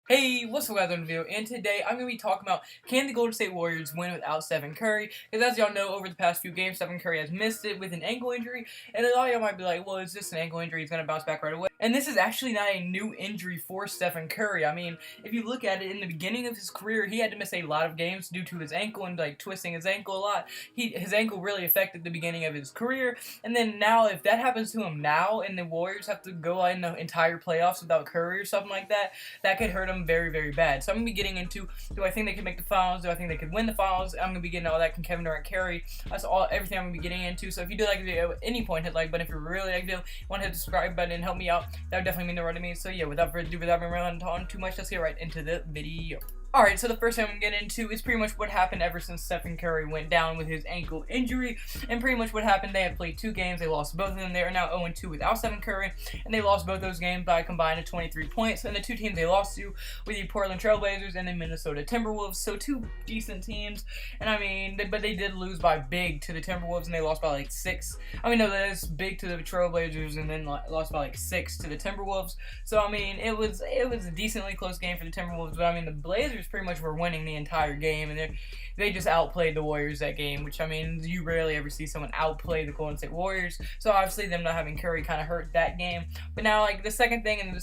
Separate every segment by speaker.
Speaker 1: Hey, what's up guys on the video, and today I'm going to be talking about can the Golden State Warriors win without Stephen Curry, because as y'all know, over the past few games, Stephen Curry has missed it with an ankle injury, and a lot of y'all might be like, well, it's just an ankle injury, he's going to bounce back right away. And this is actually not a new injury for Stephen Curry. I mean, if you look at it, in the beginning of his career, he had to miss a lot of games due to his ankle and twisting his ankle a lot. His ankle really affected the beginning of his career, and then now, if that happens to him now, and the Warriors have to go in the entire playoffs without Curry or something like that, that could hurt him very, very bad. So I'm going to be getting into, do I think they can make the finals? Do I think they could win the finals? I'm going to be getting all that. Can Kevin Durant carry? That's everything I'm going to be getting into. So if you do like the video at any point, hit like button. If you really like the video, want to hit the subscribe button and help me out, that would definitely mean the world to me. So yeah, without further ado, without me running on too much, let's get right into the video. Alright, so the first thing I'm going to get into is pretty much what happened ever since Stephen Curry went down with his ankle injury. And pretty much what happened, they had played 2 games, they lost both of them. They are now 0-2 without Stephen Curry, and they lost both those games by a combined of 23 points. And the 2 teams they lost to were the Portland Trail Blazers and the Minnesota Timberwolves, so 2 decent teams. And I mean, but they did lose by big to the Timberwolves, and they lost by like 6. I mean, no, that is big to the Trail Blazers, and then lost by like 6 to the Timberwolves. So I mean, it was a decently close game for the Timberwolves, but I mean, the Blazers pretty much were winning the entire game, and they just outplayed the Warriors that game, which, I mean, you rarely ever see someone outplay the Golden State Warriors, so obviously them not having Curry kind of hurt that game. But now, like, the second thing, and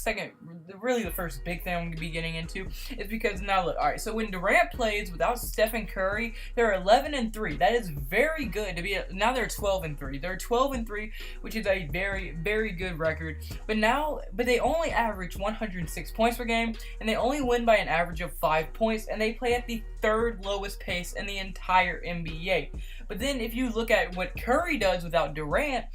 Speaker 1: really the first big thing I'm going to be getting into, is because now, look, alright, so when Durant plays without Stephen Curry, they're 11-3. That is very good to be, now they're 12-3. They're 12-3, which is a very, very good record, but they only average 106 points per game, and they only win by an average of 5 points, and they play at the 3rd lowest pace in the entire NBA. But then if you look at what Curry does without Durant,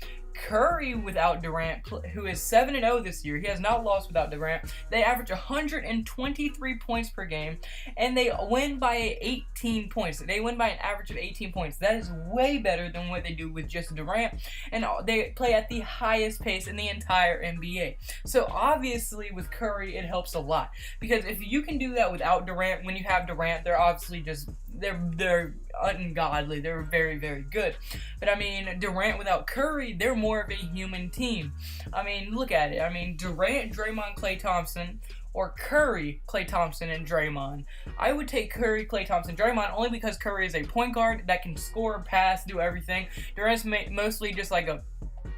Speaker 1: who is 7-0 this year, he has not lost without Durant. They average 123 points per game, and they win by 18 points. They win by an average of 18 points. That is way better than what they do with just Durant, and they play at the highest pace in the entire NBA. So obviously with Curry, it helps a lot, because if you can do that without Durant, when you have Durant, they're obviously just, they're ungodly. They're very, very good. But I mean, Durant without Curry, they're more of a human team. I mean, look at it. I mean, Durant, Draymond, Klay Thompson, or Curry, Klay Thompson, and Draymond. I would take Curry, Klay Thompson, Draymond, only because Curry is a point guard that can score, pass, do everything. Durant's mostly just like a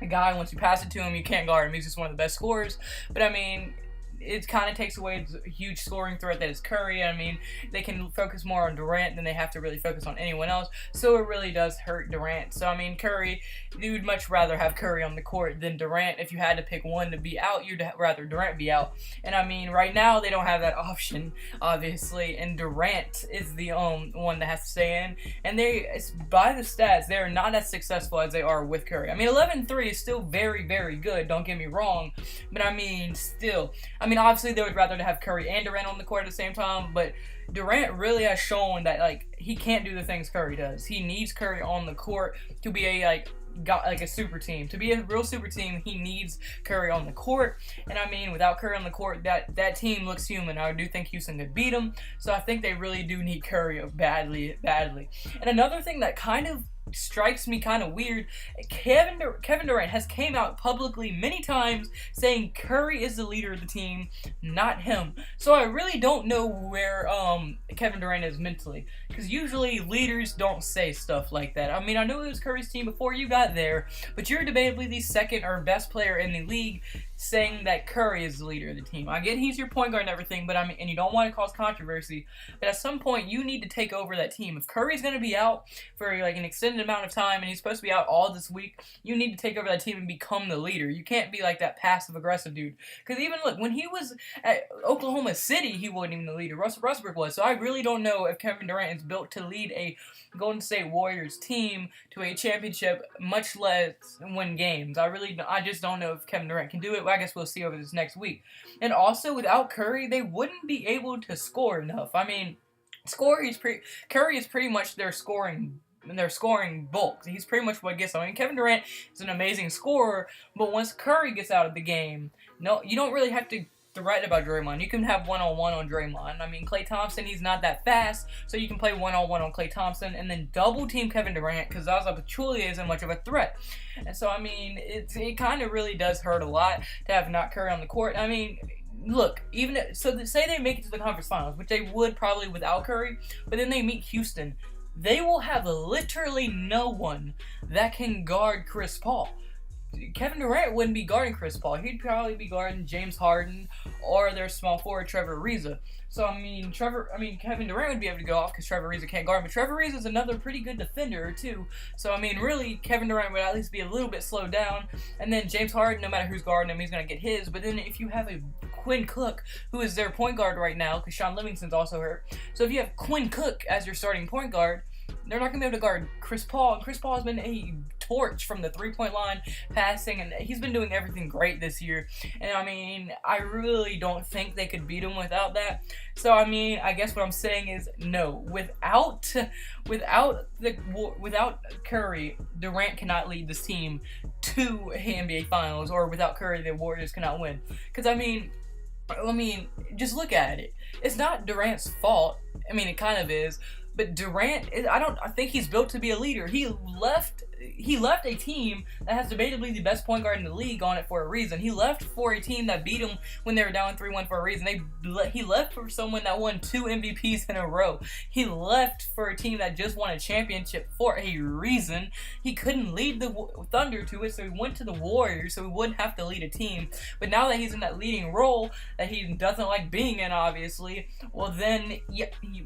Speaker 1: guy, once you pass it to him, you can't guard him. He's just one of the best scorers. But I mean, it kind of takes away the huge scoring threat that is Curry. I mean, they can focus more on Durant than they have to really focus on anyone else, so it really does hurt Durant. So I mean, Curry, you would much rather have Curry on the court than Durant. If you had to pick one to be out, you'd rather Durant be out. And I mean, right now they don't have that option, obviously, and Durant is the one that has to stay in. And by the stats, they are not as successful as they are with Curry. I mean, 11-3 is still very, very good, don't get me wrong, but I mean, still, I mean, obviously they would rather to have Curry and Durant on the court at the same time, but Durant really has shown that, like, he can't do the things Curry does. He needs Curry on the court to be a a super team. To be a real super team, he needs Curry on the court. And I mean, without Curry on the court, that team looks human. I do think Houston could beat them, so I think they really do need Curry badly. And another thing that kind of strikes me kind of weird, Kevin Durant has came out publicly many times saying Curry is the leader of the team, not him. So I really don't know where Kevin Durant is mentally, because usually leaders don't say stuff like that. I mean, I know it was Curry's team before you got there, but you're debatably the second or best player in the league saying that Curry is the leader of the team. I get he's your point guard and everything, but I mean, and you don't want to cause controversy, but at some point you need to take over that team. If Curry's going to be out for like an extended amount of time, and he's supposed to be out all this week, you need to take over that team and become the leader. You can't be like that passive-aggressive dude. Because even, look, when he was at Oklahoma City, he wasn't even the leader. Russell Westbrook was. So I really don't know if Kevin Durant is built to lead a Golden State Warriors team to a championship, much less win games. I just don't know if Kevin Durant can do it. Well, I guess we'll see over this next week. And also, without Curry, they wouldn't be able to score enough. I mean, Curry is pretty much their scoring bulk. He's pretty much what gets them. I mean, Kevin Durant is an amazing scorer, but once Curry gets out of the game, no, you don't really have to threat about Draymond. You can have one-on-one on Draymond. I mean, Klay Thompson, he's not that fast, so you can play one-on-one on Klay Thompson and then double-team Kevin Durant, because Zaza Pachulia isn't much of a threat. And so, I mean, it kind of really does hurt a lot to have not Curry on the court. I mean, look, say they make it to the conference finals, which they would probably without Curry, but then they meet Houston. They will have literally no one that can guard Chris Paul. Kevin Durant wouldn't be guarding Chris Paul. He'd probably be guarding James Harden or their small forward Trevor Ariza. So Kevin Durant would be able to go off because Trevor Ariza can't guard him. But Trevor Ariza is another pretty good defender too. So really, Kevin Durant would at least be a little bit slowed down. And then James Harden, no matter who's guarding him, he's gonna get his. But then if you have a Quinn Cook, who is their point guard right now, because Sean Livingston's also hurt. So if you have Quinn Cook as your starting point guard, they're not going to be able to guard Chris Paul. And Chris Paul has been a torch from the three-point line, passing, and he's been doing everything great this year. And I really don't think they could beat him without that. So I guess what I'm saying is no. Without Curry, Durant cannot lead this team to NBA Finals, or without Curry, the Warriors cannot win. Because just look at it. It's not Durant's fault. It kind of is. But Durant, I think he's built to be a leader. He left a team that has debatably the best point guard in the league on it for a reason. He left for a team that beat him when they were down 3-1 for a reason. He left for someone that won 2 MVPs in a row. He left for a team that just won a championship for a reason. He couldn't lead the Thunder to it, so he went to the Warriors so he wouldn't have to lead a team. But now that he's in that leading role that he doesn't like being in, obviously, well then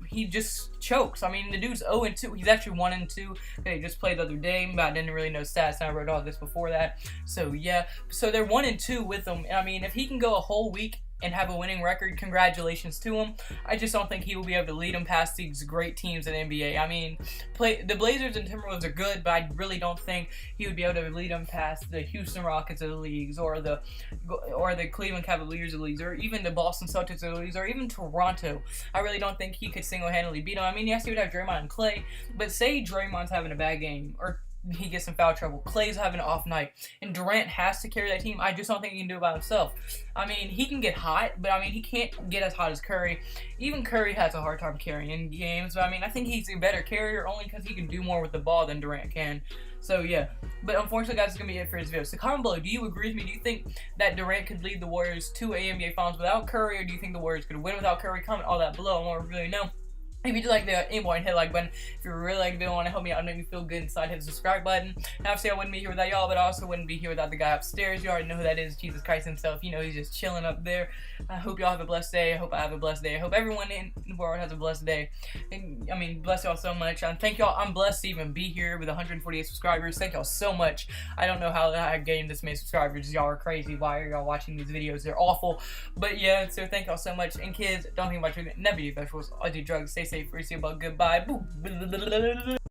Speaker 1: he just chokes. The dude's 0-2. He's actually 1-2. They just played the other day, but I didn't really know stats, and I wrote all this before that. So yeah, so they're 1-2 with him. If he can go a whole week and have a winning record, congratulations to him. I just don't think he will be able to lead them past these great teams in the NBA. The Blazers and Timberwolves are good, but I really don't think he would be able to lead them past the Houston Rockets of the leagues, or the Cleveland Cavaliers of the leagues, or even the Boston Celtics of the leagues, or even Toronto. I really don't think he could single-handedly beat them. Yes, he would have Draymond and Klay, but say Draymond's having a bad game, or he gets in foul trouble, Klay's having an off night, and Durant has to carry that team. I just don't think he can do it by himself. He can get hot, but he can't get as hot as Curry. Even Curry has a hard time carrying games, but I think he's a better carrier only because he can do more with the ball than Durant can. So yeah, but unfortunately, guys, it's going to be it for this video. So comment below, do you agree with me? Do you think that Durant could lead the Warriors to a NBA Finals without Curry, or do you think the Warriors could win without Curry? Comment all that below. I want to really know. If you do like the video, hit the like button. If you really like the video and want to help me out and make me feel good inside, hit the subscribe button. And obviously, I wouldn't be here without y'all, but I also wouldn't be here without the guy upstairs. You already know who that is, Jesus Christ himself. He's just chilling up there. I hope y'all have a blessed day. I hope I have a blessed day. I hope everyone in the world has a blessed day. And, bless y'all so much. And thank y'all. I'm blessed to even be here with 148 subscribers. Thank y'all so much. I don't know how I gained this many subscribers. Y'all are crazy. Why are y'all watching these videos? They're awful. But yeah, so thank y'all so much. And kids, don't think about treatment. Never do vegetables. I do drugs. Stay safe. See you about. Goodbye.